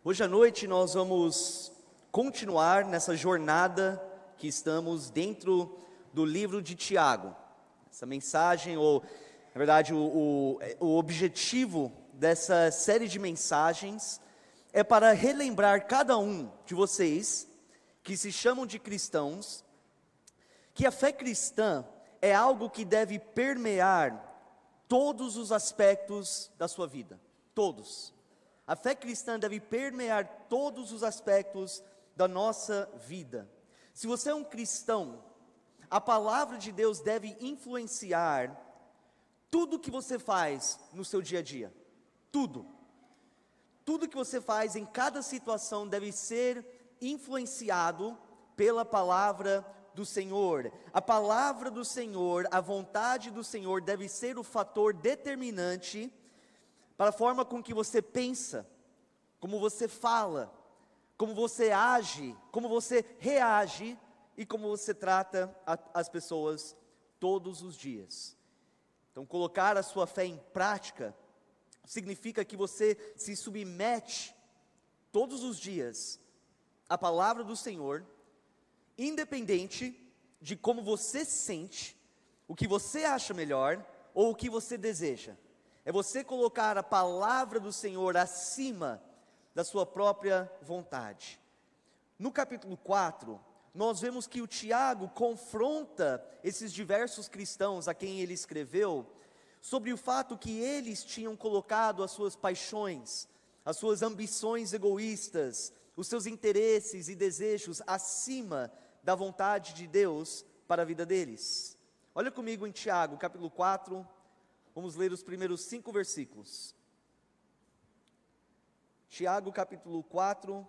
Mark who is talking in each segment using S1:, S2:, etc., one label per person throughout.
S1: Hoje à noite nós vamos continuar nessa jornada que estamos dentro do livro de Tiago. Essa mensagem, ou na verdade o objetivo dessa série de mensagens é para relembrar cada um de vocês que se chamam de cristãos, que a fé cristã é algo que deve permear todos os aspectos da sua vida, todos. A fé cristã deve permear todos os aspectos da nossa vida. Se você é um cristão, a palavra de Deus deve influenciar tudo que você faz no seu dia a dia. Tudo. Tudo que você faz em cada situação deve ser influenciado pela palavra do Senhor. A palavra do Senhor, a vontade do Senhor deve ser o fator determinante para a forma com que você pensa, como você fala, como você age, como você reage e como você trata as pessoas todos os dias. Então, colocar a sua fé em prática significa que você se submete todos os dias à palavra do Senhor, independente de como você se sente, o que você acha melhor ou o que você deseja. É você colocar a palavra do Senhor acima da sua própria vontade. No capítulo 4, nós vemos que o Tiago confronta esses diversos cristãos a quem ele escreveu, sobre o fato que eles tinham colocado as suas paixões, as suas ambições egoístas, os seus interesses e desejos acima da vontade de Deus para a vida deles. Olha comigo em Tiago, capítulo 4, vamos ler os primeiros 5 versículos. Tiago, capítulo 4,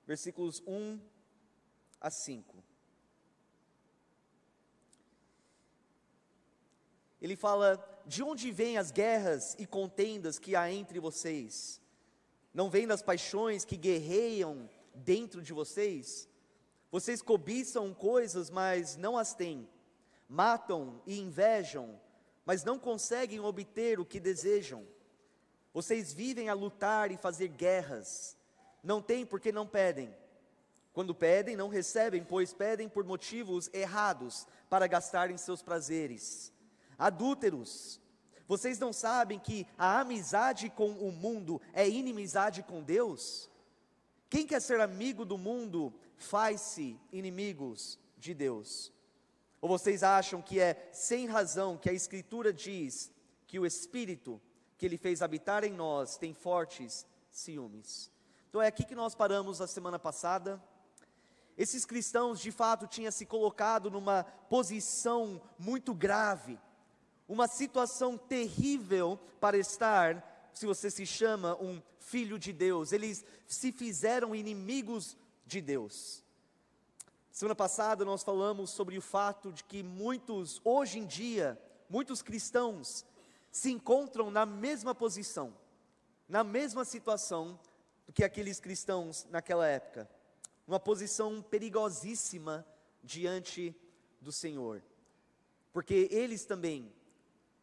S1: versículos 1 a 5. Ele fala: de onde vêm as guerras e contendas que há entre vocês? Não vêm das paixões que guerreiam dentro de vocês? Vocês cobiçam coisas, mas não as têm. Matam e invejam, mas não conseguem obter o que desejam. Vocês vivem a lutar e fazer guerras. Não têm porque não pedem. Quando pedem, não recebem, pois pedem por motivos errados, para gastarem seus prazeres. Adúlteros, vocês não sabem que a amizade com o mundo é inimizade com Deus? Quem quer ser amigo do mundo, faz-se inimigos de Deus. Ou vocês acham que é sem razão que a Escritura diz que o Espírito que Ele fez habitar em nós tem fortes ciúmes? Então é aqui que nós paramos a semana passada. Esses cristãos de fato tinham se colocado numa posição muito grave, uma situação terrível para estar, se você se chama um filho de Deus. Eles se fizeram inimigos de Deus. Semana passada nós falamos sobre o fato de que hoje em dia, muitos cristãos se encontram na mesma posição, na mesma situação do que aqueles cristãos naquela época. Uma posição perigosíssima diante do Senhor, porque eles também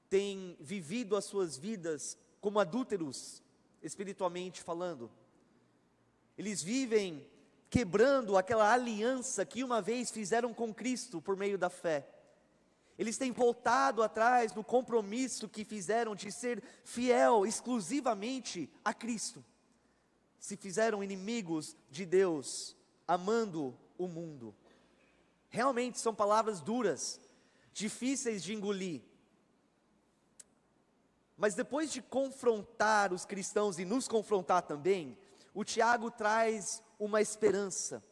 S1: têm vivido as suas vidas como adúlteros, espiritualmente falando. Eles vivem quebrando aquela aliança que uma vez fizeram com Cristo por meio da fé. Eles têm voltado atrás do compromisso que fizeram de ser fiel exclusivamente a Cristo. Se fizeram inimigos de Deus, amando o mundo. Realmente são palavras duras, difíceis de engolir. Mas depois de confrontar os cristãos e nos confrontar também, o Tiago traz uma esperança,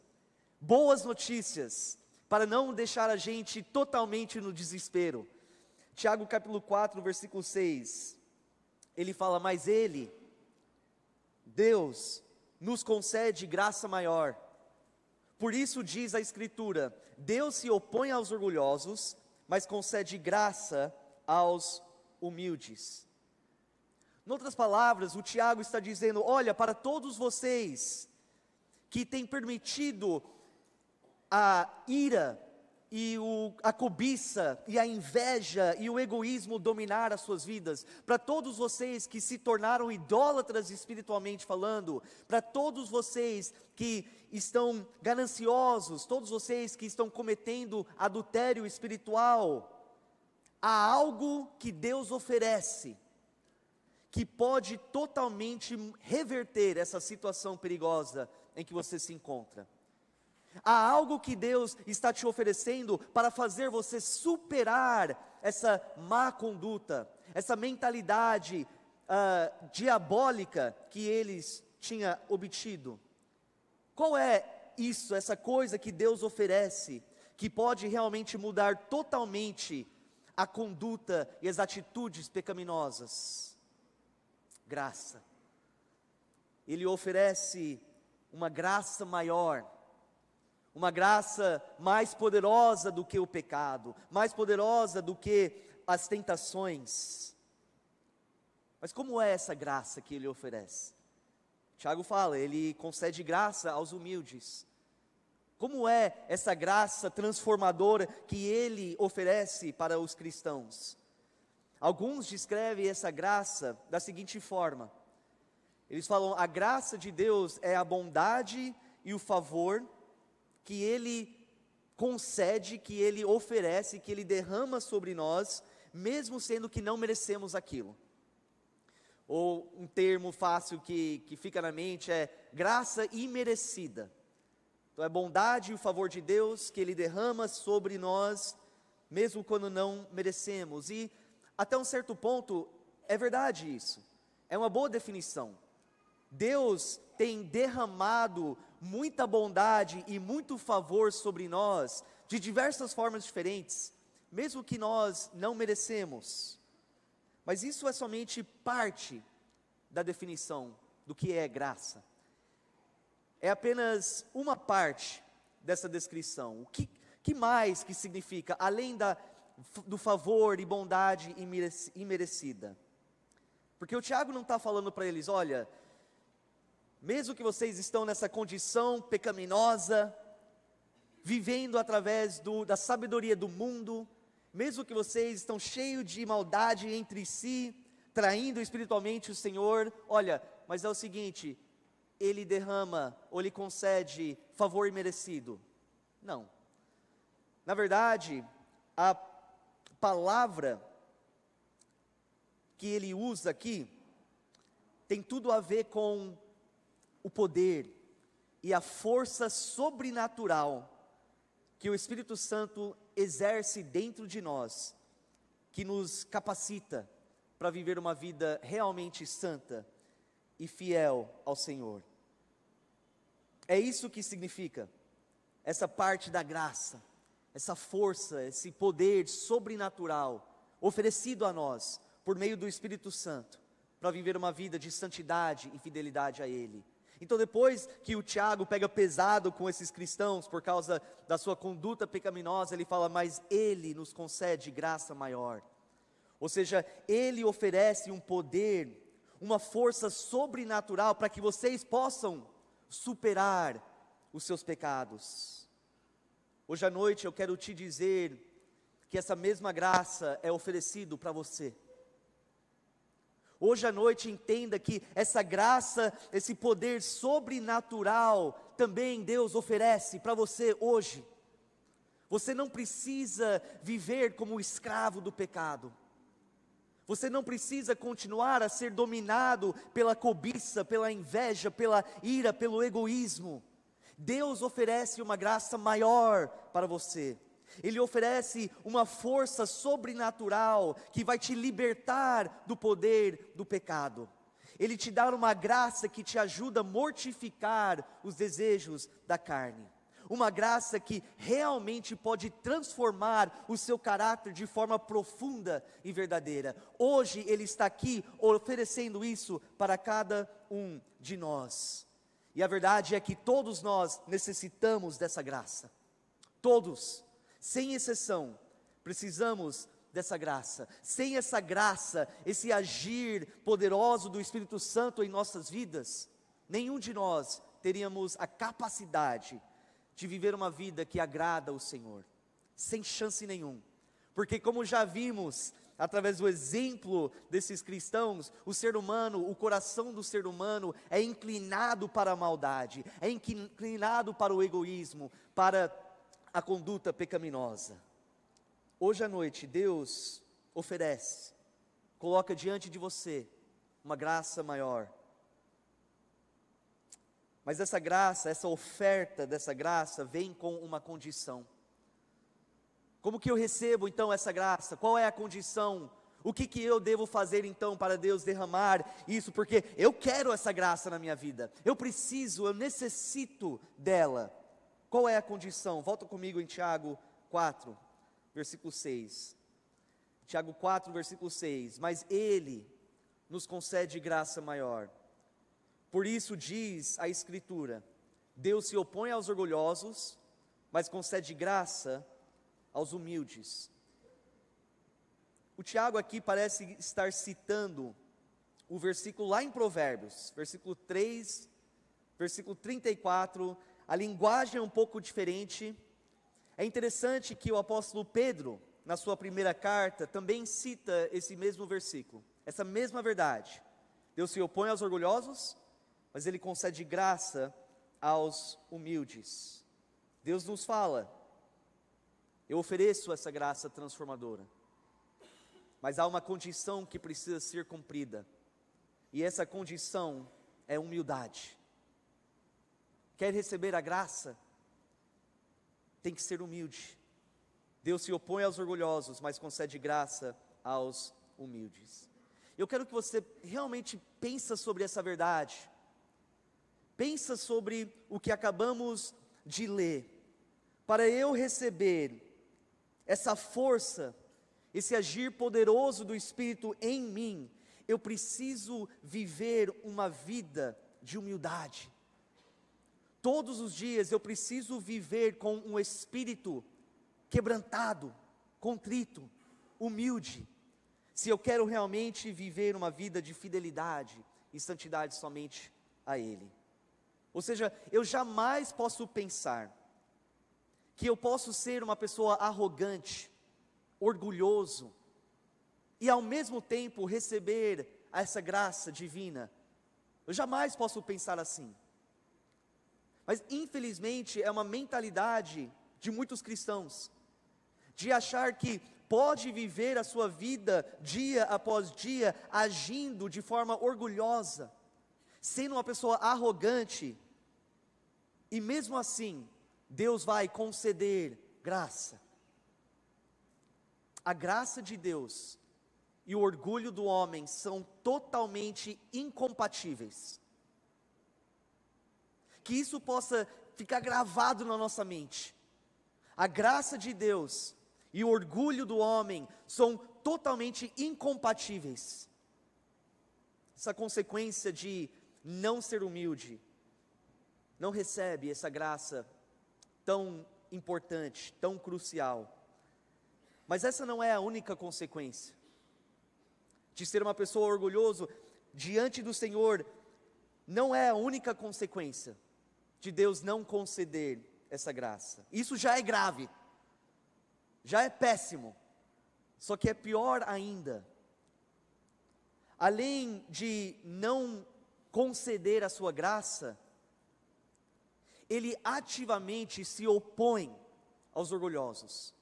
S1: boas notícias, para não deixar a gente totalmente no desespero. Tiago capítulo 4, versículo 6, ele fala: mas Ele, Deus, nos concede graça maior. Por isso diz a Escritura: Deus se opõe aos orgulhosos, mas concede graça aos humildes. Em outras palavras, o Tiago está dizendo: olha, para todos vocês que têm permitido a ira e a cobiça, e a inveja, e o egoísmo dominar as suas vidas, para todos vocês que se tornaram idólatras espiritualmente falando, para todos vocês que estão gananciosos, todos vocês que estão cometendo adultério espiritual, há algo que Deus oferece, que pode totalmente reverter essa situação perigosa em que você se encontra. Há algo que Deus está te oferecendo para fazer você superar essa má conduta, essa mentalidade diabólica que eles tinham obtido. Qual é isso, essa coisa que Deus oferece, que pode realmente mudar totalmente a conduta e as atitudes pecaminosas? Graça. Ele oferece uma graça maior, uma graça mais poderosa do que o pecado, mais poderosa do que as tentações. Mas como é essa graça que Ele oferece? Tiago fala, Ele concede graça aos humildes. Como é essa graça transformadora que Ele oferece para os cristãos? Alguns descrevem essa graça da seguinte forma: eles falam, a graça de Deus é a bondade e o favor que Ele concede, que Ele oferece, que Ele derrama sobre nós, mesmo sendo que não merecemos aquilo. Ou um termo fácil que fica na mente é graça imerecida. Então é bondade e o favor de Deus que Ele derrama sobre nós, mesmo quando não merecemos. E até um certo ponto é verdade isso, é uma boa definição. Deus tem derramado muita bondade e muito favor sobre nós, de diversas formas diferentes, mesmo que nós não merecemos. Mas isso é somente parte da definição do que é graça. É apenas uma parte dessa descrição. O que mais que significa, além do favor e bondade imerecida? Porque o Tiago não está falando para eles, olha, mesmo que vocês estão nessa condição pecaminosa, vivendo através da sabedoria do mundo, mesmo que vocês estão cheios de maldade entre si, traindo espiritualmente o Senhor, olha, mas é o seguinte, Ele derrama, ou Ele concede favor imerecido. Não. Na verdade, a palavra que Ele usa aqui, tem tudo a ver com o poder e a força sobrenatural que o Espírito Santo exerce dentro de nós, que nos capacita para viver uma vida realmente santa e fiel ao Senhor. É isso que significa essa parte da graça, essa força, esse poder sobrenatural oferecido a nós por meio do Espírito Santo, para viver uma vida de santidade e fidelidade a Ele. Então depois que o Tiago pega pesado com esses cristãos por causa da sua conduta pecaminosa, ele fala, mas Ele nos concede graça maior. Ou seja, Ele oferece um poder, uma força sobrenatural para que vocês possam superar os seus pecados. Hoje à noite eu quero te dizer que essa mesma graça é oferecido para você. Hoje à noite entenda que essa graça, esse poder sobrenatural, também Deus oferece para você hoje. Você não precisa viver como escravo do pecado. Você não precisa continuar a ser dominado pela cobiça, pela inveja, pela ira, pelo egoísmo. Deus oferece uma graça maior para você. Ele oferece uma força sobrenatural que vai te libertar do poder do pecado. Ele te dá uma graça que te ajuda a mortificar os desejos da carne. Uma graça que realmente pode transformar o seu caráter de forma profunda e verdadeira. Hoje Ele está aqui oferecendo isso para cada um de nós. E a verdade é que todos nós necessitamos dessa graça. Todos, sem exceção, precisamos dessa graça. Sem essa graça, esse agir poderoso do Espírito Santo em nossas vidas, nenhum de nós teríamos a capacidade de viver uma vida que agrada ao Senhor. sem chance nenhum. Porque como já vimos, através do exemplo desses cristãos, o ser humano, o coração do ser humano é inclinado para a maldade, é inclinado para o egoísmo, para a conduta pecaminosa. Hoje à noite, Deus oferece, coloca diante de você uma graça maior. Mas essa graça, essa oferta dessa graça vem com uma condição. Como que eu recebo então essa graça? Qual é a condição? O que eu devo fazer então para Deus derramar isso? Porque eu quero essa graça na minha vida. Eu preciso, eu necessito dela. Qual é a condição? Volta comigo em Tiago 4, versículo 6. Tiago 4, versículo 6. Mas Ele nos concede graça maior. Por isso diz a Escritura: Deus se opõe aos orgulhosos, mas concede graça aos humildes. O Tiago aqui parece estar citando o versículo lá em Provérbios, versículo 3, versículo 34, a linguagem é um pouco diferente. É interessante que o apóstolo Pedro, na sua primeira carta, também cita esse mesmo versículo, essa mesma verdade. Deus se opõe aos orgulhosos, mas Ele concede graça aos humildes. Deus nos fala: eu ofereço essa graça transformadora, mas há uma condição que precisa ser cumprida, e essa condição é humildade. Quer receber a graça? Tem que ser humilde. Deus se opõe aos orgulhosos, mas concede graça aos humildes. Eu quero que você realmente pense sobre essa verdade. Pensa sobre o que acabamos de ler. Para eu receber essa força, esse agir poderoso do Espírito em mim, eu preciso viver uma vida de humildade. Todos os dias eu preciso viver com um espírito quebrantado, contrito, humilde, se eu quero realmente viver uma vida de fidelidade e santidade somente a Ele. Ou seja, eu jamais posso pensar que eu posso ser uma pessoa arrogante, orgulhoso, e ao mesmo tempo receber essa graça divina. Eu jamais posso pensar assim. Mas infelizmente é uma mentalidade de muitos cristãos, de achar que pode viver a sua vida dia após dia, agindo de forma orgulhosa, sendo uma pessoa arrogante, e mesmo assim, Deus vai conceder graça. A graça de Deus e o orgulho do homem são totalmente incompatíveis. Que isso possa ficar gravado na nossa mente. A graça de Deus e o orgulho do homem são totalmente incompatíveis. Essa consequência de não ser humilde, não recebe essa graça tão importante, tão crucial. Mas essa não é a única consequência de ser uma pessoa orgulhoso diante do Senhor. Não é a única consequência de Deus não conceder essa graça. Isso já é grave, já é péssimo, só que é pior ainda. Além de não conceder a sua graça, Ele ativamente se opõe aos orgulhosos.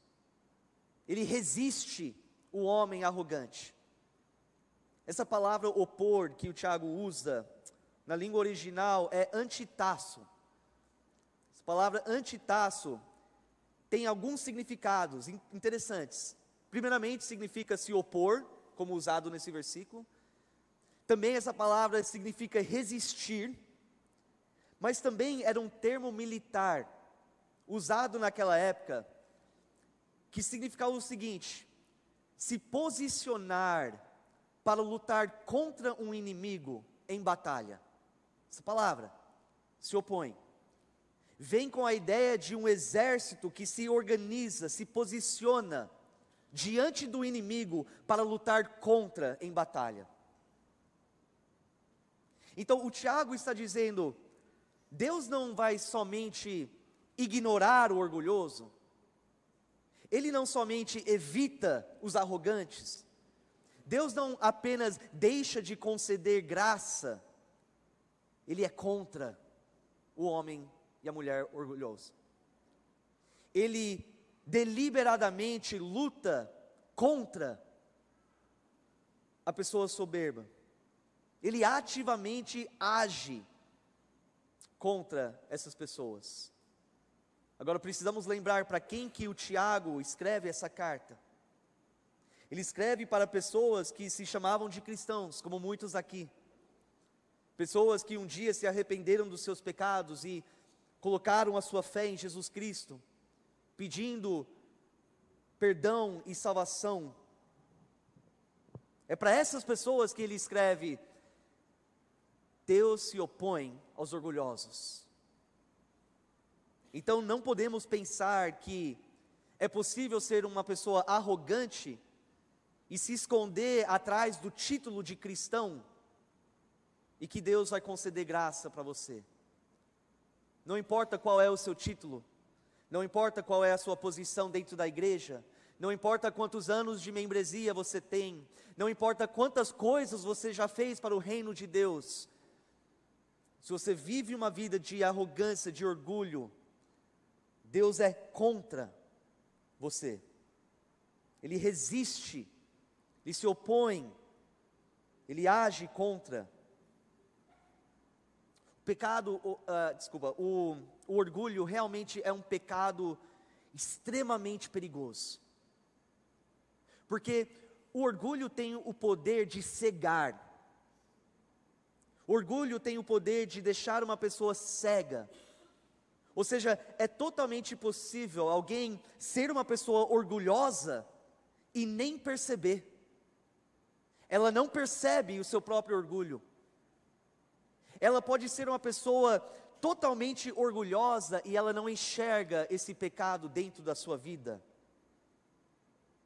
S1: Ele resiste o homem arrogante. Essa palavra opor que o Tiago usa na língua original é antitasso. Essa palavra antitasso tem alguns significados interessantes. Primeiramente, significa se opor, como usado nesse versículo. Também essa palavra significa resistir, mas também era um termo militar, usado naquela época, que significava o seguinte: se posicionar para lutar contra um inimigo em batalha. Essa palavra, se opõe, vem com a ideia de um exército que se organiza, se posiciona diante do inimigo para lutar contra em batalha. Então o Tiago está dizendo: Deus não vai somente ignorar o orgulhoso, Ele não somente evita os arrogantes, Deus não apenas deixa de conceder graça, Ele é contra o homem e a mulher orgulhoso. Ele deliberadamente luta contra a pessoa soberba. Ele ativamente age contra essas pessoas. Agora precisamos lembrar para quem que o Tiago escreve essa carta. Ele escreve para pessoas que se chamavam de cristãos, como muitos aqui. Pessoas que um dia se arrependeram dos seus pecados e colocaram a sua fé em Jesus Cristo, pedindo perdão e salvação. É para essas pessoas que ele escreve: Deus se opõe aos orgulhosos. Então não podemos pensar que é possível ser uma pessoa arrogante e se esconder atrás do título de cristão e que Deus vai conceder graça para você. Não importa qual é o seu título, não importa qual é a sua posição dentro da igreja, não importa quantos anos de membresia você tem, não importa quantas coisas você já fez para o reino de Deus, se você vive uma vida de arrogância, de orgulho, Deus é contra você. Ele resiste, Ele se opõe, Ele age contra. O orgulho realmente é um pecado extremamente perigoso. Porque o orgulho tem o poder de cegar. O orgulho tem o poder de deixar uma pessoa cega. Ou seja, é totalmente possível alguém ser uma pessoa orgulhosa e nem perceber. Ela não percebe o seu próprio orgulho. Ela pode ser uma pessoa totalmente orgulhosa e ela não enxerga esse pecado dentro da sua vida.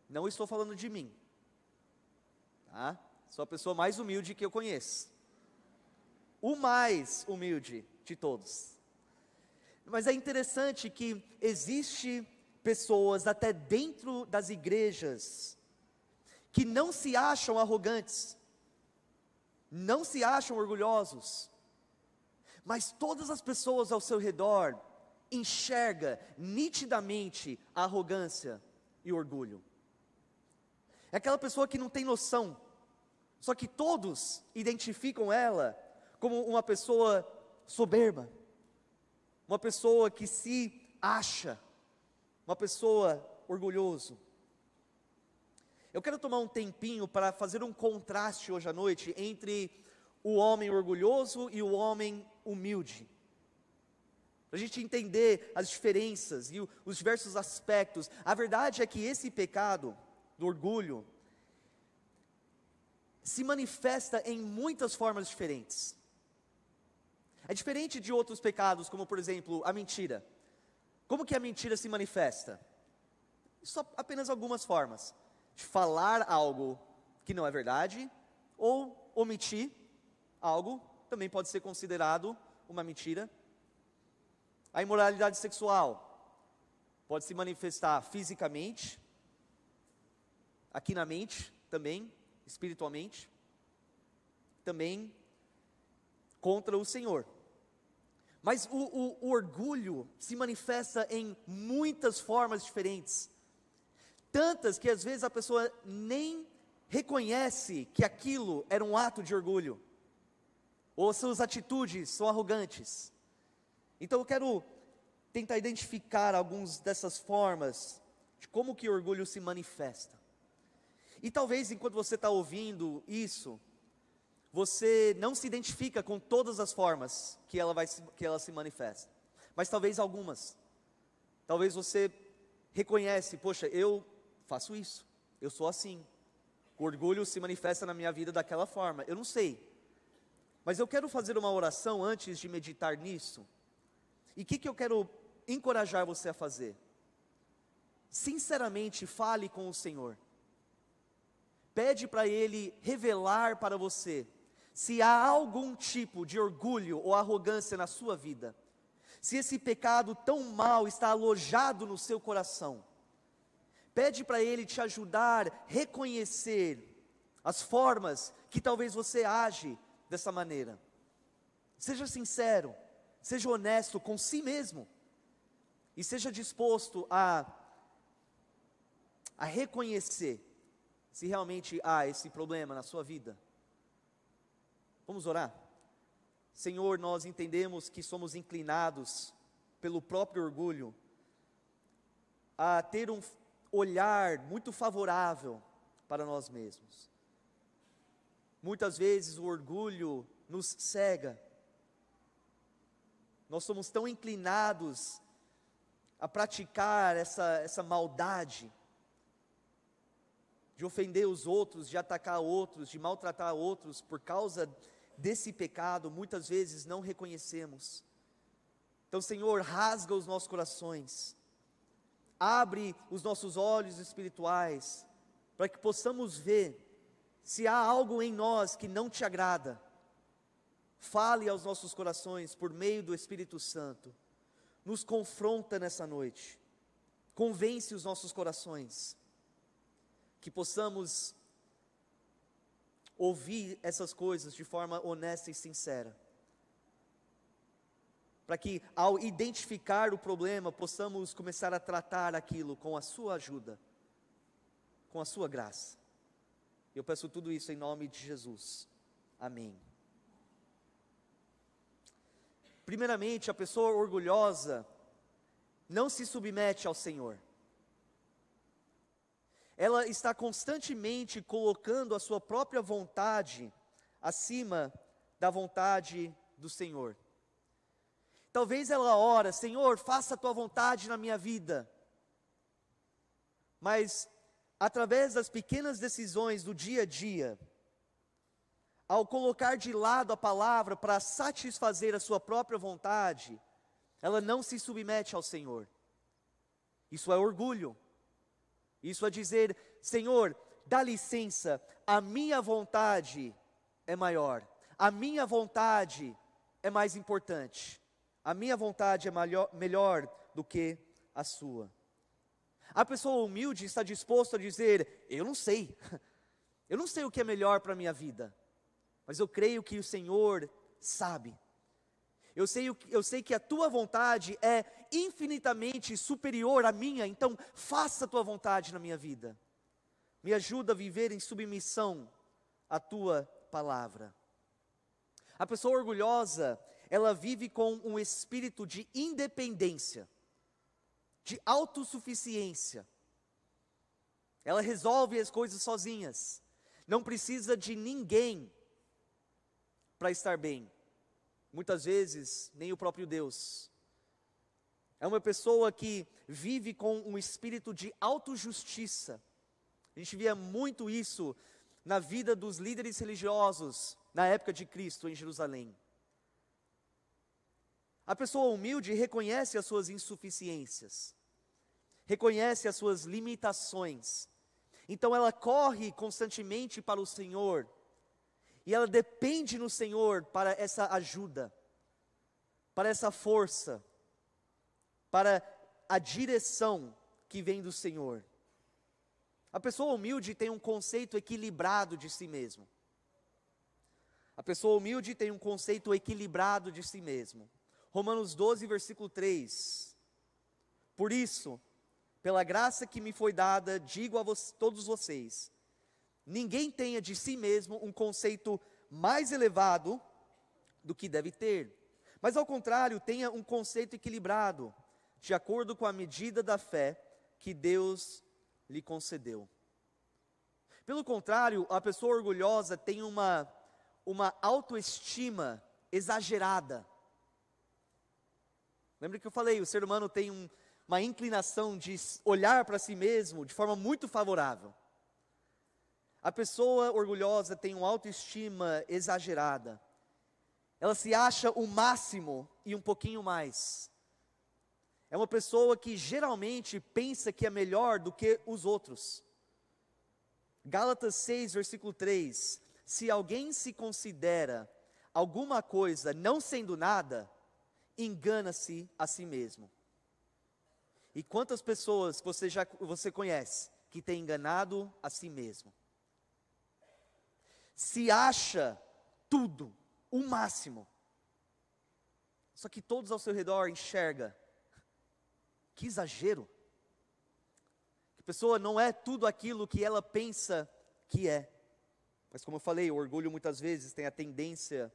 S1: Não estou falando de mim, tá? Sou a pessoa mais humilde que eu conheço. O mais humilde de todos. Mas é interessante que existe pessoas até dentro das igrejas que não se acham arrogantes, não se acham orgulhosos, mas todas as pessoas ao seu redor enxergam nitidamente a arrogância e o orgulho. É aquela pessoa que não tem noção, só que todos identificam ela como uma pessoa soberba, uma pessoa que se acha, uma pessoa orgulhoso. Eu quero tomar um tempinho para fazer um contraste hoje à noite entre o homem orgulhoso e o homem humilde, para a gente entender as diferenças e os diversos aspectos. A verdade é que esse pecado do orgulho se manifesta em muitas formas diferentes. É diferente de outros pecados, como por exemplo a mentira. Como que a mentira se manifesta? Só apenas algumas formas: de falar algo que não é verdade, ou omitir algo, também pode ser considerado uma mentira. A imoralidade sexual pode se manifestar fisicamente, aqui na mente também, espiritualmente, também contra o Senhor. Mas o orgulho se manifesta em muitas formas diferentes, tantas que às vezes a pessoa nem reconhece que aquilo era um ato de orgulho, ou suas atitudes são arrogantes. Então eu quero tentar identificar algumas dessas formas de como que o orgulho se manifesta. E talvez enquanto você está ouvindo isso, você não se identifica com todas as formas que ela se manifesta, mas talvez algumas. Talvez você reconhece: poxa, eu faço isso, eu sou assim. O orgulho se manifesta na minha vida daquela forma. Eu não sei, mas eu quero fazer uma oração antes de meditar nisso. E o que eu quero encorajar você a fazer? Sinceramente, fale com o Senhor. Pede para Ele revelar para você se há algum tipo de orgulho ou arrogância na sua vida, se esse pecado tão mau está alojado no seu coração. Pede para Ele te ajudar a reconhecer as formas que talvez você age dessa maneira. Seja sincero, seja honesto com si mesmo, e seja disposto a reconhecer se realmente há esse problema na sua vida. Vamos orar? Senhor, nós entendemos que somos inclinados pelo próprio orgulho a ter um olhar muito favorável para nós mesmos. Muitas vezes o orgulho nos cega. Nós somos tão inclinados a praticar essa maldade, de ofender os outros, de atacar outros, de maltratar outros, por causa desse pecado, muitas vezes não reconhecemos. Então, Senhor, rasga os nossos corações, abre os nossos olhos espirituais, para que possamos ver se há algo em nós que não te agrada. Fale aos nossos corações por meio do Espírito Santo, nos confronta nessa noite, convence os nossos corações, que possamos ouvir essas coisas de forma honesta e sincera, para que ao identificar o problema, possamos começar a tratar aquilo com a sua ajuda, com a sua graça. Eu peço tudo isso em nome de Jesus, amém. Primeiramente, a pessoa orgulhosa não se submete ao Senhor. Ela está constantemente colocando a sua própria vontade acima da vontade do Senhor. Talvez ela ora: Senhor, faça a tua vontade na minha vida. Mas, através das pequenas decisões do dia a dia, ao colocar de lado a palavra para satisfazer a sua própria vontade, ela não se submete ao Senhor. Isso é orgulho. Isso é dizer: Senhor, dá licença, a minha vontade é maior, a minha vontade é mais importante, a minha vontade é melhor do que a sua. A pessoa humilde está disposta a dizer: eu não sei o que é melhor para a minha vida, mas eu creio que o Senhor sabe. Eu sei que a tua vontade é infinitamente superior à minha, então faça a tua vontade na minha vida. Me ajuda a viver em submissão à tua palavra. A pessoa orgulhosa, ela vive com um espírito de independência, de autossuficiência. Ela resolve as coisas sozinhas, não precisa de ninguém para estar bem. Muitas vezes, nem o próprio Deus. É uma pessoa que vive com um espírito de autojustiça. A gente via muito isso na vida dos líderes religiosos na época de Cristo em Jerusalém. A pessoa humilde reconhece as suas insuficiências, reconhece as suas limitações. Então ela corre constantemente para o Senhor, e ela depende no Senhor para essa ajuda, para essa força, para a direção que vem do Senhor. A pessoa humilde tem um conceito equilibrado de si mesmo. A pessoa humilde tem um conceito equilibrado de si mesmo. Romanos 12, versículo 3. Por isso, pela graça que me foi dada, digo a todos vocês: ninguém tenha de si mesmo um conceito mais elevado do que deve ter, mas ao contrário, tenha um conceito equilibrado, de acordo com a medida da fé que Deus lhe concedeu. Pelo contrário, a pessoa orgulhosa tem uma autoestima exagerada. Lembra que eu falei, o ser humano tem uma inclinação de olhar para si mesmo de forma muito favorável. A pessoa orgulhosa tem uma autoestima exagerada. Ela se acha o máximo e um pouquinho mais. É uma pessoa que geralmente pensa que é melhor do que os outros. Gálatas 6, versículo 3. Se alguém se considera alguma coisa não sendo nada, engana-se a si mesmo. E quantas pessoas você conhece que tem enganado a si mesmo? Se acha tudo, o máximo. Só que todos ao seu redor enxergam. Que exagero. A pessoa não é tudo aquilo que ela pensa que é. Mas como eu falei, o orgulho muitas vezes tem a tendência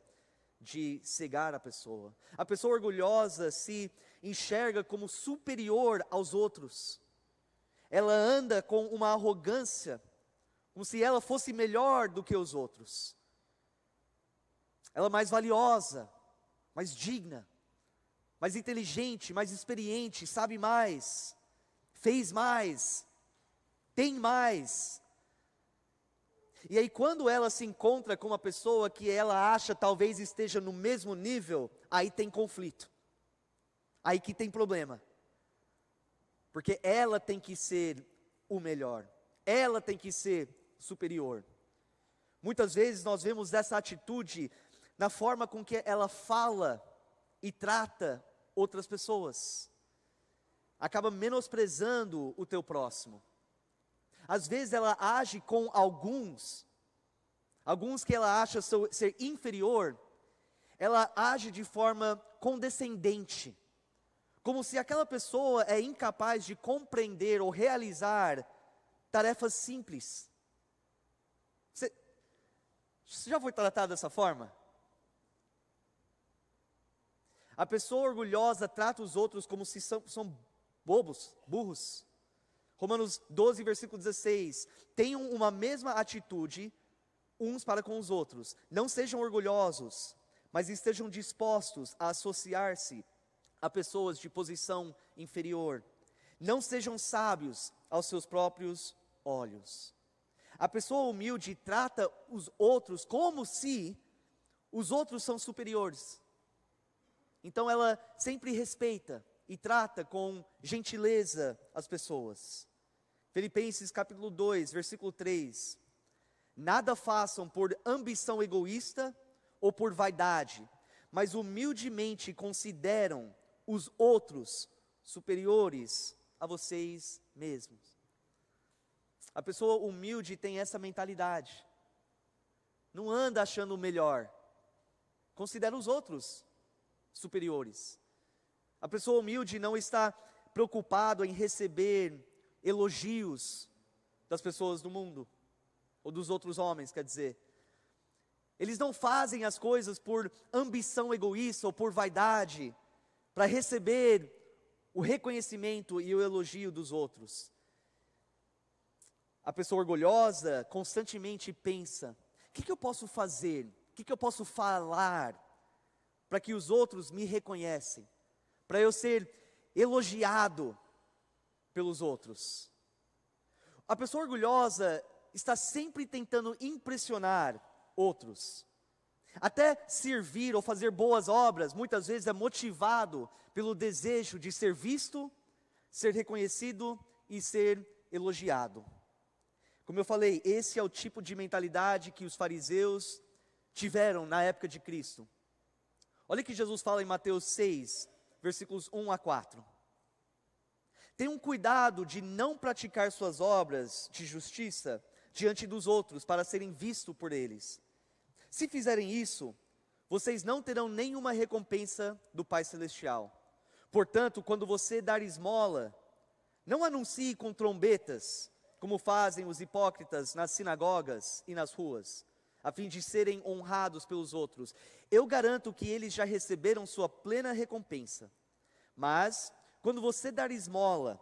S1: de cegar a pessoa. A pessoa orgulhosa se enxerga como superior aos outros. Ela anda com uma arrogância, como se ela fosse melhor do que os outros. Ela é mais valiosa, mais digna, mais inteligente, mais experiente, sabe mais, fez mais, tem mais. E aí quando ela se encontra com uma pessoa que ela acha talvez esteja no mesmo nível, aí tem conflito. Aí que tem problema. Porque ela tem que ser o melhor. Ela tem que ser superior. Muitas vezes nós vemos essa atitude na forma com que ela fala e trata outras pessoas. Acaba menosprezando o teu próximo. Às vezes ela age com alguns que ela acha ser inferior, ela age de forma condescendente, como se aquela pessoa é incapaz de compreender ou realizar tarefas simples. Você já foi tratado dessa forma? A pessoa orgulhosa trata os outros como se são bobos, burros. Romanos 12, versículo 16, tenham uma mesma atitude uns para com os outros, não sejam orgulhosos, mas estejam dispostos a associar-se a pessoas de posição inferior, não sejam sábios aos seus próprios olhos. A pessoa humilde trata os outros como se os outros são superiores, então ela sempre respeita e trata com gentileza as pessoas. Filipenses capítulo 2, versículo 3. Nada façam por ambição egoísta ou por vaidade, mas humildemente consideram os outros superiores a vocês mesmos. A pessoa humilde tem essa mentalidade. Não anda achando o melhor. Considera os outros superiores. A pessoa humilde não está preocupado em receber elogios das pessoas do mundo, ou dos outros homens, quer dizer. Eles não fazem as coisas por ambição egoísta ou por vaidade, para receber o reconhecimento e o elogio dos outros. A pessoa orgulhosa constantemente pensa, o que eu posso fazer, o que eu posso falar, para que os outros me reconhecem, para eu ser elogiado pelos outros. A pessoa orgulhosa está sempre tentando impressionar outros. Até servir ou fazer boas obras, muitas vezes é motivado pelo desejo de ser visto, ser reconhecido e ser elogiado. Como eu falei, esse é o tipo de mentalidade que os fariseus tiveram na época de Cristo. Olha o que Jesus fala em Mateus 6, versículos 1 a 4. Tenham cuidado de não praticar suas obras de justiça diante dos outros, para serem vistos por eles. Se fizerem isso, vocês não terão nenhuma recompensa do Pai Celestial. Portanto, quando você dar esmola, não anuncie com trombetas, como fazem os hipócritas nas sinagogas e nas ruas, a fim de serem honrados pelos outros. Eu garanto que eles já receberam sua plena recompensa. Mas quando você dar esmola,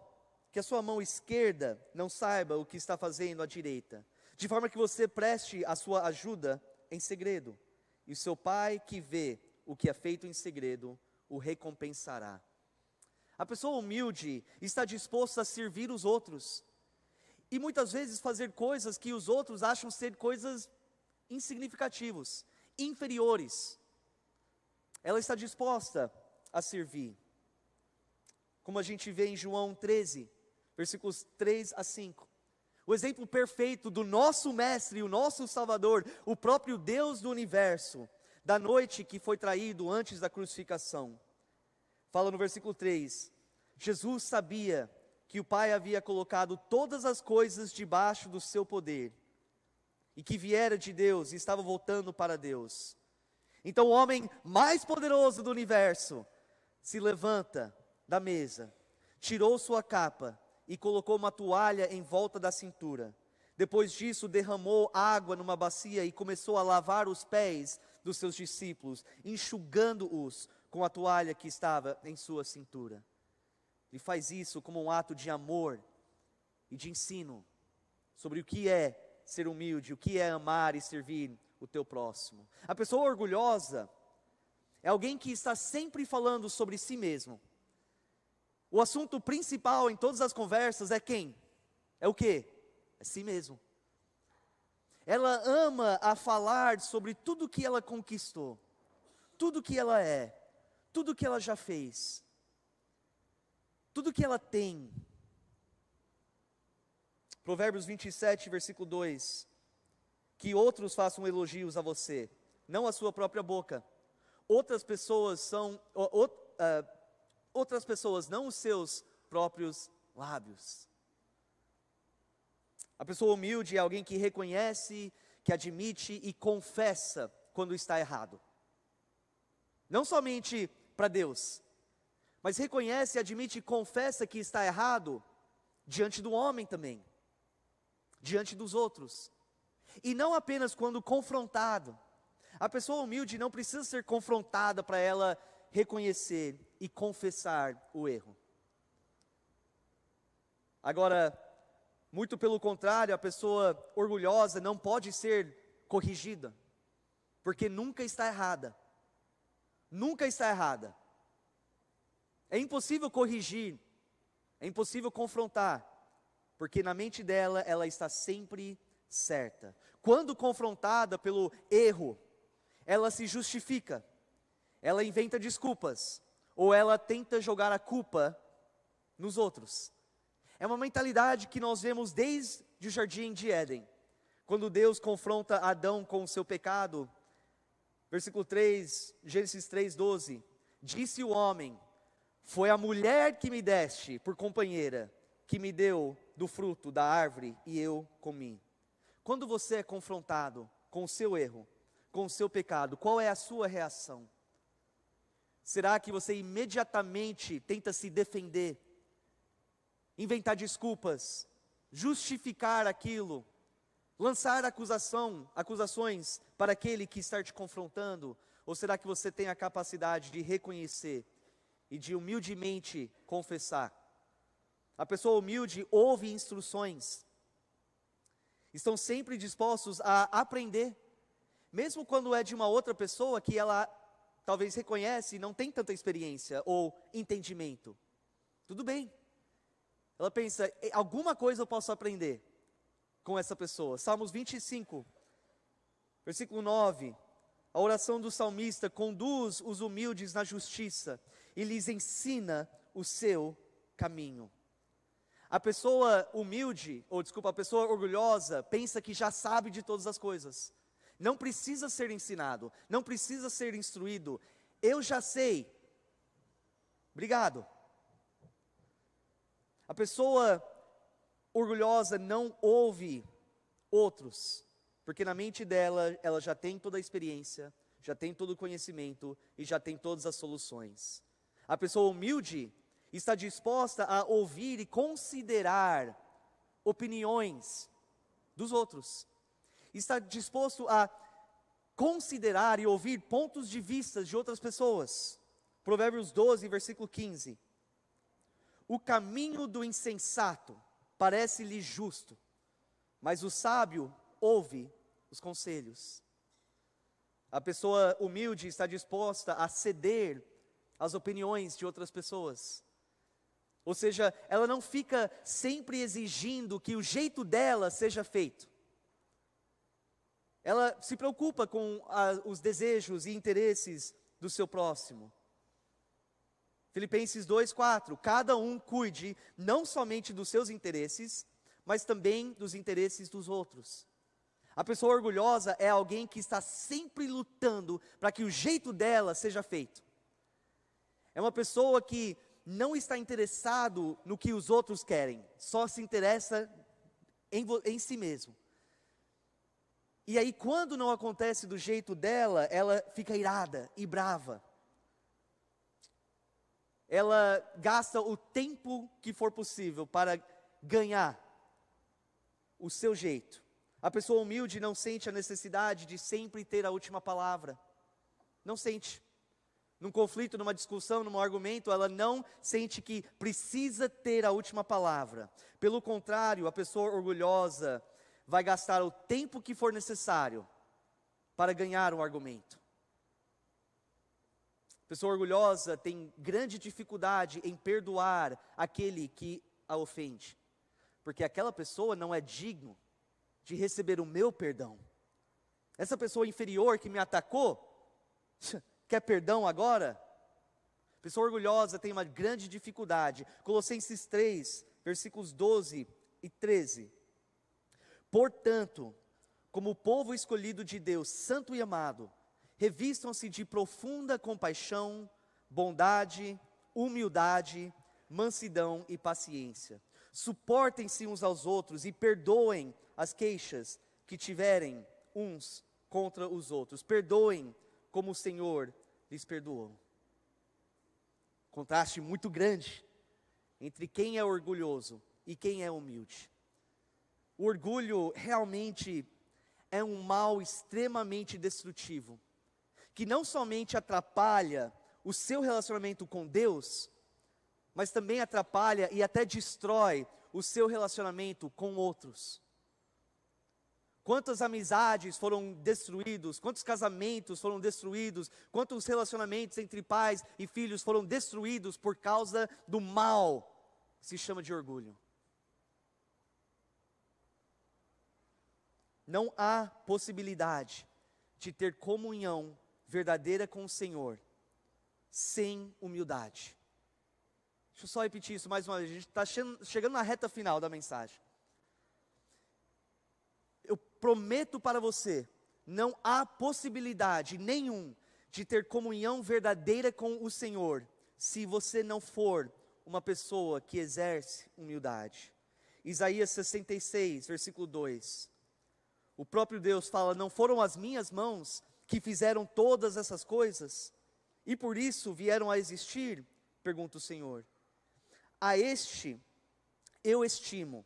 S1: que a sua mão esquerda não saiba o que está fazendo a direita, de forma que você preste a sua ajuda em segredo, e o seu Pai que vê o que é feito em segredo, o recompensará. A pessoa humilde está disposta a servir os outros, e muitas vezes fazer coisas que os outros acham ser coisas insignificativas, inferiores. Ela está disposta a servir. Como a gente vê em João 13, versículos 3 a 5. O exemplo perfeito do nosso Mestre, o nosso Salvador, o próprio Deus do Universo, da noite que foi traído antes da crucificação. Fala no versículo 3, Jesus sabia que o Pai havia colocado todas as coisas debaixo do seu poder, e que viera de Deus e estava voltando para Deus. Então o homem mais poderoso do universo se levanta da mesa, tirou sua capa e colocou uma toalha em volta da cintura. Depois disso, derramou água numa bacia e começou a lavar os pés dos seus discípulos, enxugando-os com a toalha que estava em sua cintura. Ele faz isso como um ato de amor e de ensino sobre o que é ser humilde, o que é amar e servir o teu próximo. A pessoa orgulhosa é alguém que está sempre falando sobre si mesmo. O assunto principal em todas as conversas é quem? É o quê? É si mesmo. Ela ama a falar sobre tudo que ela conquistou, tudo que ela é, tudo que ela já fez, tudo que ela tem. Provérbios 27, versículo 2. Que outros façam elogios a você, não a sua própria boca. Outras pessoas, não os seus próprios lábios. A pessoa humilde é alguém que reconhece, que admite e confessa quando está errado. Não somente para Deus, mas reconhece, admite e confessa que está errado diante do homem também, diante dos outros. E não apenas quando confrontado. A pessoa humilde não precisa ser confrontada para ela reconhecer e confessar o erro. Agora, muito pelo contrário, a pessoa orgulhosa não pode ser corrigida, porque nunca está errada. Nunca está errada. É impossível corrigir, é impossível confrontar, porque na mente dela ela está sempre certa. Quando confrontada pelo erro, ela se justifica, ela inventa desculpas, ou ela tenta jogar a culpa nos outros. É uma mentalidade que nós vemos desde o jardim de Éden, quando Deus confronta Adão com o seu pecado. Versículo 3, Gênesis 3:12, disse o homem: foi a mulher que me deste por companheira, que me deu do fruto da árvore e eu comi. Quando você é confrontado com o seu erro, com o seu pecado, qual é a sua reação? Será que você imediatamente tenta se defender, inventar desculpas, justificar aquilo, lançar acusações para aquele que está te confrontando? Ou será que você tem a capacidade de reconhecer e de humildemente confessar? A pessoa humilde ouve instruções, estão sempre dispostos a aprender, mesmo quando é de uma outra pessoa que ela talvez reconhece e não tem tanta experiência ou entendimento. Tudo bem, ela pensa, alguma coisa eu posso aprender com essa pessoa. Salmos 25, versículo 9, a oração do salmista: conduz os humildes na justiça e lhes ensina o seu caminho. A pessoa humilde, a pessoa orgulhosa pensa que já sabe de todas as coisas. Não precisa ser ensinado, não precisa ser instruído. Eu já sei. Obrigado. A pessoa orgulhosa não ouve outros, porque na mente dela, ela já tem toda a experiência, já tem todo o conhecimento e já tem todas as soluções. A pessoa humilde está disposta a ouvir e considerar opiniões dos outros. Está disposto a considerar e ouvir pontos de vista de outras pessoas. Provérbios 12, versículo 15. O caminho do insensato parece-lhe justo, mas o sábio ouve os conselhos. A pessoa humilde está disposta a ceder às opiniões de outras pessoas. Ou seja, ela não fica sempre exigindo que o jeito dela seja feito. Ela se preocupa com os desejos e interesses do seu próximo. Filipenses 2:4, cada um cuide não somente dos seus interesses, mas também dos interesses dos outros. A pessoa orgulhosa é alguém que está sempre lutando para que o jeito dela seja feito. É uma pessoa que não está interessado no que os outros querem, só se interessa em si mesmo. E aí, quando não acontece do jeito dela, ela fica irada e brava. Ela gasta o tempo que for possível para ganhar o seu jeito. A pessoa humilde não sente a necessidade de sempre ter a última palavra. Não sente. Num conflito, numa discussão, num argumento, ela não sente que precisa ter a última palavra. Pelo contrário, a pessoa orgulhosa vai gastar o tempo que for necessário para ganhar um argumento. A pessoa orgulhosa tem grande dificuldade em perdoar aquele que a ofende, porque aquela pessoa não é digno de receber o meu perdão. Essa pessoa inferior que me atacou, quer perdão agora? Pessoa orgulhosa tem uma grande dificuldade. Colossenses 3, versículos 12 e 13. Portanto, como povo escolhido de Deus, santo e amado, revistam-se de profunda compaixão, bondade, humildade, mansidão e paciência. Suportem-se uns aos outros e perdoem as queixas que tiverem uns contra os outros. Perdoem como o Senhor lhes perdoou. Contraste muito grande entre quem é orgulhoso e quem é humilde. O orgulho realmente é um mal extremamente destrutivo, que não somente atrapalha o seu relacionamento com Deus, mas também atrapalha e até destrói o seu relacionamento com outros. Quantas amizades foram destruídos, quantos casamentos foram destruídos, quantos relacionamentos entre pais e filhos foram destruídos por causa do mal que se chama de orgulho. Não há possibilidade de ter comunhão verdadeira com o Senhor sem humildade. Deixa eu só repetir isso mais uma vez, a gente está chegando na reta final da mensagem. Eu prometo para você, não há possibilidade nenhum de ter comunhão verdadeira com o Senhor, se você não for uma pessoa que exerce humildade. Isaías 66, versículo 2. O próprio Deus fala: não foram as minhas mãos que fizeram todas essas coisas, e por isso vieram a existir? Pergunta o Senhor. A este eu estimo,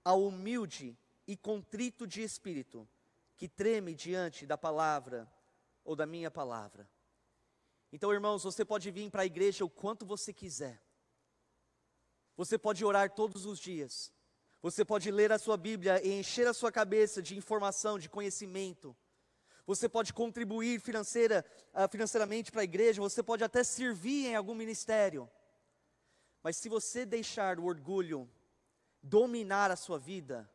S1: ao humilde e contrito de espírito, que treme diante da palavra ou da minha palavra. Então, irmãos, você pode vir para a igreja o quanto você quiser. Você pode orar todos os dias. Você pode ler a sua Bíblia e encher a sua cabeça de informação, de conhecimento. Você pode contribuir financeiramente para a igreja. Você pode até servir em algum ministério. Mas se você deixar o orgulho dominar a sua vida,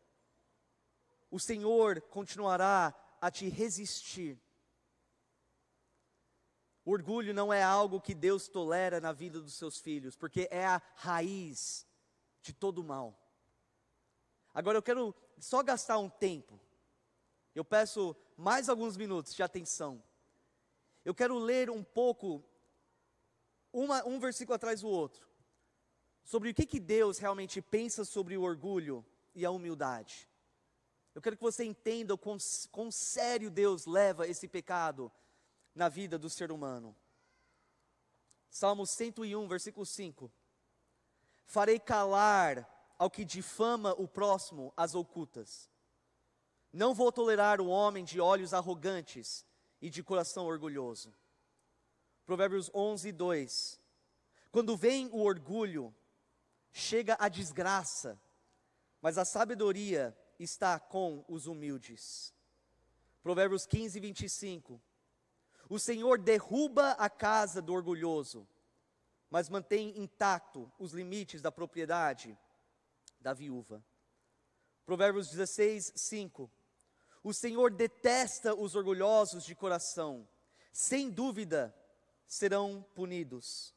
S1: o Senhor continuará a te resistir. O orgulho não é algo que Deus tolera na vida dos seus filhos, porque é a raiz de todo o mal. Agora eu quero só gastar um tempo. Eu peço mais alguns minutos de atenção. Eu quero ler um pouco, um versículo atrás do outro, sobre o que Deus realmente pensa sobre o orgulho e a humildade. Eu quero que você entenda o quão sério Deus leva esse pecado na vida do ser humano. Salmo 101, versículo 5. Farei calar ao que difama o próximo às ocultas. Não vou tolerar o homem de olhos arrogantes e de coração orgulhoso. Provérbios 11, 2. Quando vem o orgulho, chega a desgraça, mas a sabedoria está com os humildes. Provérbios 15, 25. O Senhor derruba a casa do orgulhoso, mas mantém intacto os limites da propriedade da viúva. Provérbios 16, 5. O Senhor detesta os orgulhosos de coração, sem dúvida serão punidos.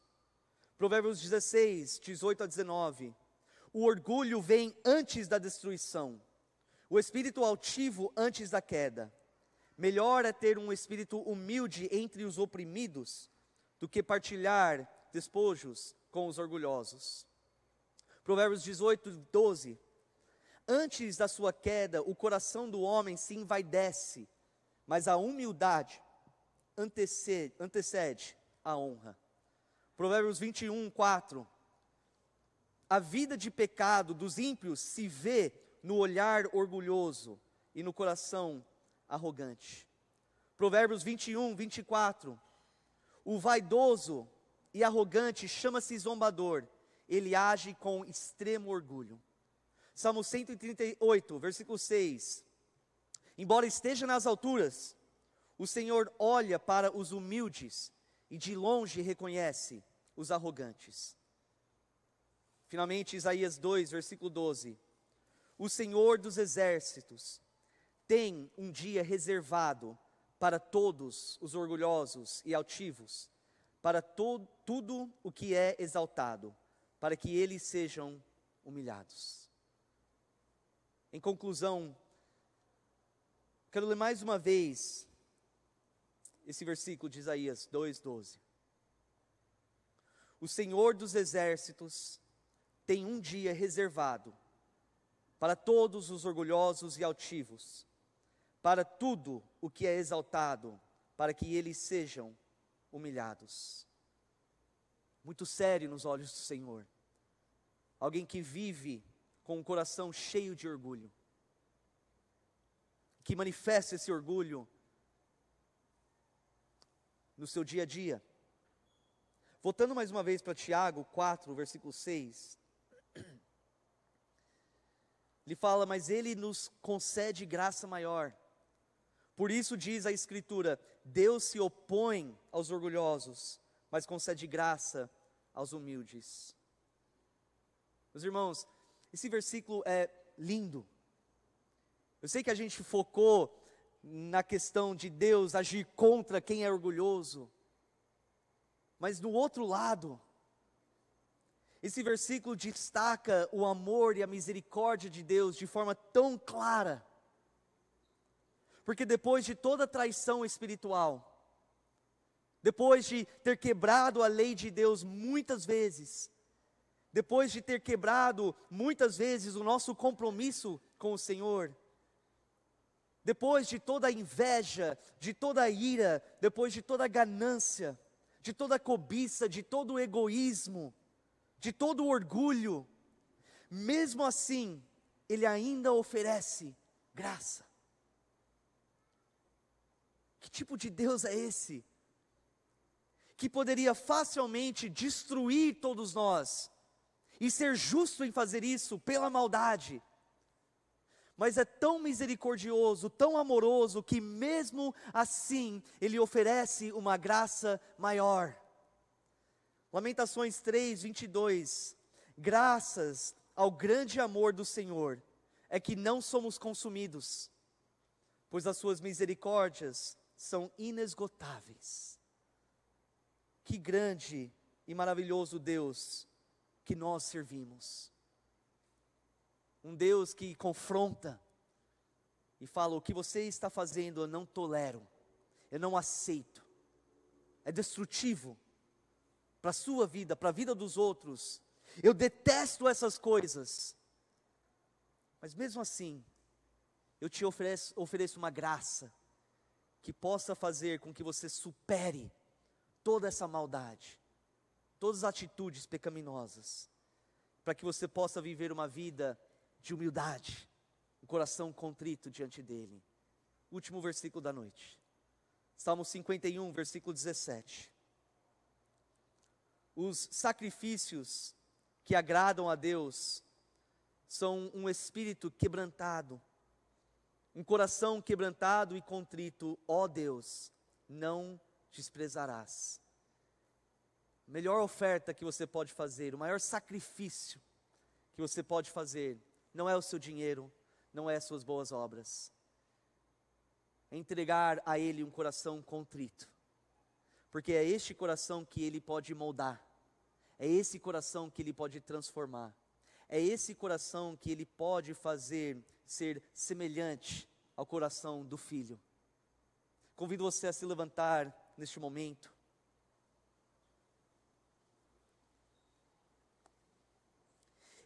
S1: Provérbios 16, 18 a 19. O orgulho vem antes da destruição, o espírito altivo antes da queda. Melhor é ter um espírito humilde entre os oprimidos, do que partilhar despojos com os orgulhosos. Provérbios 18, 12. Antes da sua queda, o coração do homem se envaidece, mas a humildade antecede a honra. Provérbios 21, 4. A vida de pecado dos ímpios se vê no olhar orgulhoso e no coração arrogante. Provérbios 21, 24. O vaidoso e arrogante chama-se zombador, ele age com extremo orgulho. Salmo 138, versículo 6. Embora esteja nas alturas, o Senhor olha para os humildes e de longe reconhece os arrogantes. Finalmente, Isaías 2, versículo 12. O Senhor dos exércitos tem um dia reservado para todos os orgulhosos e altivos, para tudo o que é exaltado, para que eles sejam humilhados. Em conclusão, quero ler mais uma vez esse versículo de Isaías 2:12. O Senhor dos exércitos tem um dia reservado para todos os orgulhosos e altivos, para tudo o que é exaltado, para que eles sejam humilhados. Muito sério nos olhos do Senhor. Alguém que vive com um coração cheio de orgulho, que manifesta esse orgulho no seu dia a dia. Voltando mais uma vez para Tiago 4, versículo 6. Ele fala, mas ele nos concede graça maior. Por isso diz a Escritura, Deus se opõe aos orgulhosos, mas concede graça aos humildes. Meus irmãos, esse versículo é lindo. Eu sei que a gente focou na questão de Deus agir contra quem é orgulhoso, mas do outro lado, esse versículo destaca o amor e a misericórdia de Deus de forma tão clara, porque depois de toda traição espiritual, depois de ter quebrado a lei de Deus muitas vezes, depois de ter quebrado muitas vezes o nosso compromisso com o Senhor, depois de toda a inveja, de toda a ira, depois de toda a ganância, de toda a cobiça, de todo o egoísmo, de todo o orgulho, mesmo assim, Ele ainda oferece graça. Que tipo de Deus é esse? Que poderia facilmente destruir todos nós, e ser justo em fazer isso pela maldade, mas é tão misericordioso, tão amoroso, que mesmo assim, Ele oferece uma graça maior. Lamentações 3, 22, graças ao grande amor do Senhor, é que não somos consumidos, pois as suas misericórdias são inesgotáveis. Que grande e maravilhoso Deus que nós servimos. Um Deus que confronta e fala, o que você está fazendo eu não tolero, eu não aceito, é destrutivo para a sua vida, para a vida dos outros, eu detesto essas coisas, mas mesmo assim, eu te ofereço uma graça, que possa fazer com que você supere toda essa maldade, todas as atitudes pecaminosas, para que você possa viver uma vida de humildade, um coração contrito diante dEle. Último versículo da noite, Salmo 51, versículo 17. Os sacrifícios que agradam a Deus são um espírito quebrantado, um coração quebrantado e contrito, ó Deus, não desprezarás. A melhor oferta que você pode fazer, o maior sacrifício que você pode fazer, não é o seu dinheiro, não é as suas boas obras, é entregar a Ele um coração contrito, porque é este coração que Ele pode moldar, é esse coração que Ele pode transformar, é esse coração que Ele pode fazer ser semelhante ao coração do Filho. Convido você a se levantar neste momento.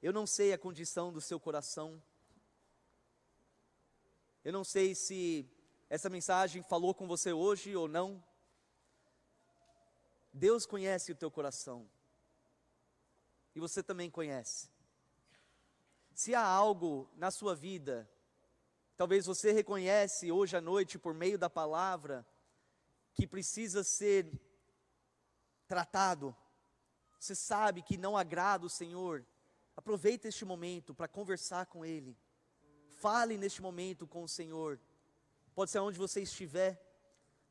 S1: Eu não sei a condição do seu coração. Eu não sei se essa mensagem falou com você hoje ou não. Deus conhece o teu coração. E você também conhece. Se há algo na sua vida, talvez você reconhece hoje à noite, por meio da palavra, que precisa ser tratado. Você sabe que não agrada o Senhor. Aproveita este momento para conversar com Ele. Fale neste momento com o Senhor. Pode ser onde você estiver.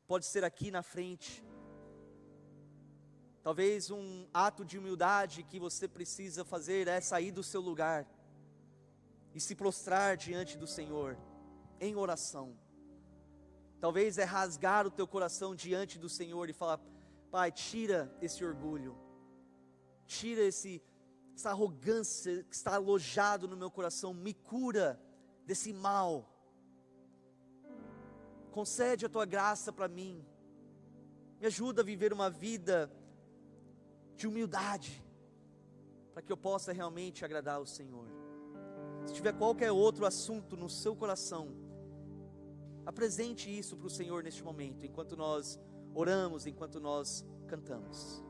S1: Pode ser aqui na frente. Talvez um ato de humildade que você precisa fazer é sair do seu lugar e se prostrar diante do Senhor em oração. Talvez é rasgar o teu coração diante do Senhor e falar: Pai, tira esse orgulho, tira essa arrogância que está alojado no meu coração, me cura desse mal, concede a tua graça para mim, me ajuda a viver uma vida de humildade, para que eu possa realmente agradar ao Senhor. Se tiver qualquer outro assunto no seu coração, apresente isso para o Senhor neste momento, enquanto nós oramos, enquanto nós cantamos.